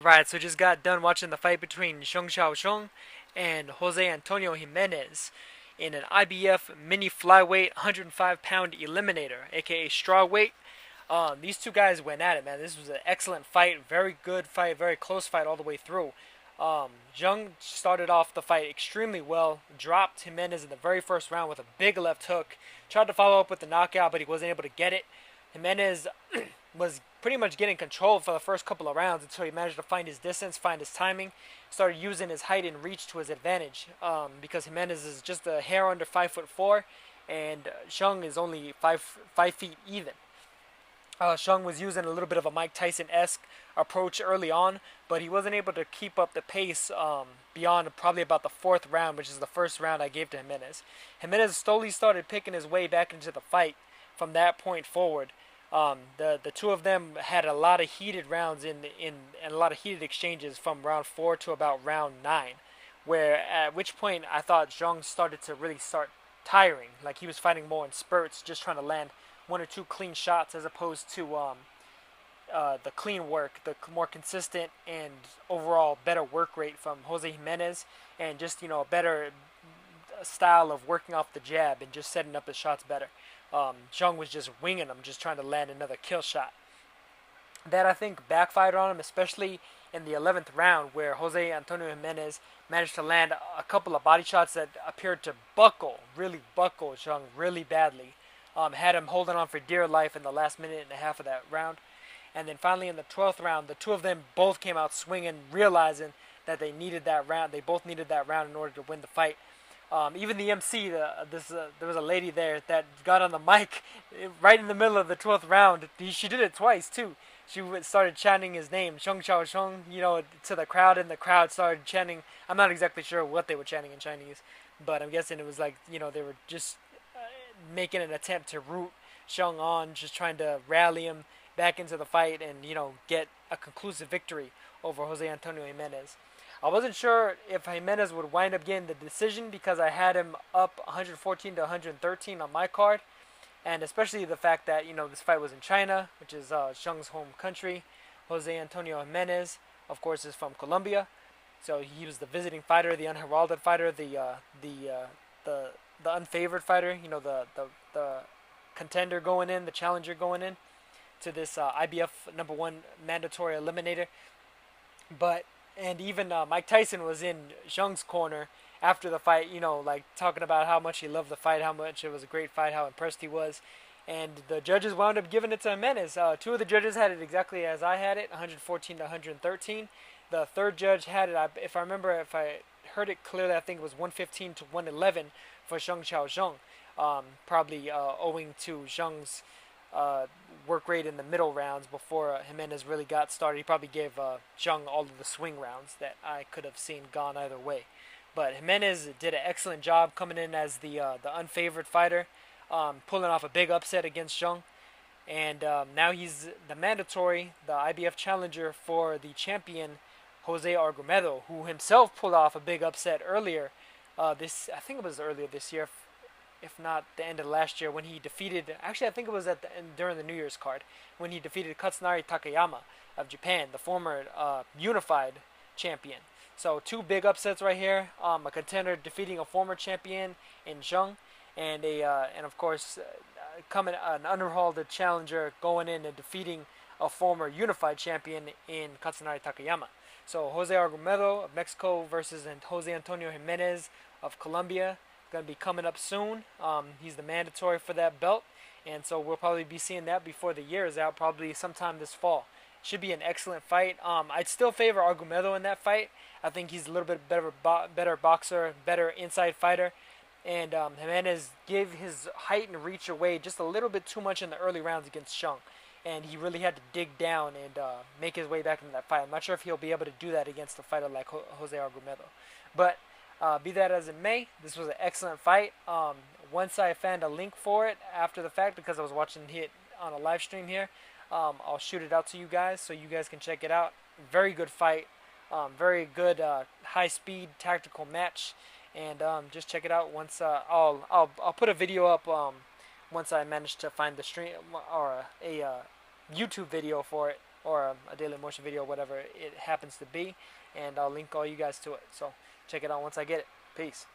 Right, so just got done watching the fight between Xiong Chao Zhong and Jose Antonio Jimenez in an IBF mini flyweight 105-pound eliminator, aka strawweight. These two guys went at it, man. This was an excellent fight, very good fight, very close fight all the way through. Zhong started off the fight extremely well, dropped Jimenez in the very first round with a big left hook, tried to follow up with the knockout, but he wasn't able to get it. Jimenez was pretty much getting control for the first couple of rounds until he managed to find his distance, find his timing, started using his height and reach to his advantage. Because Jimenez is just a hair under 5'4", and Zhong is only 5 feet even. Xiong was using a little bit of a Mike Tyson-esque approach early on, but he wasn't able to keep up the pace beyond probably about the fourth round, which is the first round I gave to Jimenez. Jimenez slowly started picking his way back into the fight from that point forward. The two of them had a lot of heated rounds and a lot of heated exchanges from round 4 to about round 9, where at which point I thought Zhong started to really start tiring, like he was fighting more in spurts, just trying to land one or two clean shots as opposed to the clean work, the more consistent and overall better work rate from Jose Jimenez, and just a better style of working off the jab and just setting up his shots better. Zhong was just winging them, just trying to land another kill shot. That I think backfired on him, especially in the 11th round, where Jose Antonio Jimenez managed to land a couple of body shots that appeared to really buckle Zhong really badly. Had him holding on for dear life in the last minute and a half of that round. And then finally in the 12th round, the two of them both came out swinging, realizing that they needed that round. They both needed that round in order to win the fight. Even the MC, there was a lady there that got on the mic right in the middle of the 12th round. She did it twice, too. She started chanting his name, Xiong Chao Zhong, to the crowd, and the crowd started chanting. I'm not exactly sure what they were chanting in Chinese, but I'm guessing it was like, they were just making an attempt to root Xiong on, just trying to rally him back into the fight and, get a conclusive victory over Jose Antonio Jimenez. I wasn't sure if Jimenez would wind up getting the decision because I had him up 114 to 113 on my card, and especially the fact that, this fight was in China, which is Xiong's home country. Jose Antonio Jimenez, of course, is from Colombia, so he was the visiting fighter, the unheralded fighter, the unfavored fighter, the contender going in, the challenger going in to this IBF number 1 mandatory eliminator. And even Mike Tyson was in Zhong's corner after the fight, like talking about how much he loved the fight, how much it was a great fight, how impressed he was. And the judges wound up giving it to Jimenez. Two of the judges had it exactly as I had it, 114 to 113. The third judge had it, if I heard it clearly, I think it was 115 to 111 for Xiong Chao Zhong, probably owing to Zhong's work rate in the middle rounds before Jimenez really got started. He probably gave Zhong all of the swing rounds that I could have seen gone either way. But Jimenez did an excellent job coming in as the unfavored fighter, pulling off a big upset against Zhong. And now he's the IBF challenger for the champion Jose Argumedo, who himself pulled off a big upset earlier. I think it was earlier this year, if not the end of last year, when he defeated. Actually, I think it was during the New Year's card when he defeated Katsunari Takayama of Japan, the former unified champion. So 2 big upsets right here. A contender defeating a former champion in Zhong, and of course an unheralded challenger going in and defeating a former unified champion in Katsunari Takayama. So Jose Argumedo of Mexico versus Jose Antonio Jimenez of Colombia, going to be coming up soon. He's the mandatory for that belt, and so we'll probably be seeing that before the year is out, probably sometime this fall. Should be an excellent fight. I'd still favor Argumedo in that fight. I think he's a little bit better boxer, better inside fighter, and Jimenez gave his height and reach away just a little bit too much in the early rounds against Xiong, and he really had to dig down and make his way back into that fight. I'm not sure if he'll be able to do that against a fighter like Jose Argumedo, but be that as it may, this was an excellent fight. Once I found a link for it after the fact, because I was watching it on a live stream here, I'll shoot it out to you guys so you guys can check it out. Very good fight, very good high-speed tactical match, and just check it out. Once I'll put a video up once I manage to find the stream or a YouTube video for it or a daily motion video, whatever it happens to be, and I'll link all you guys to it. So check it out once I get it. Peace.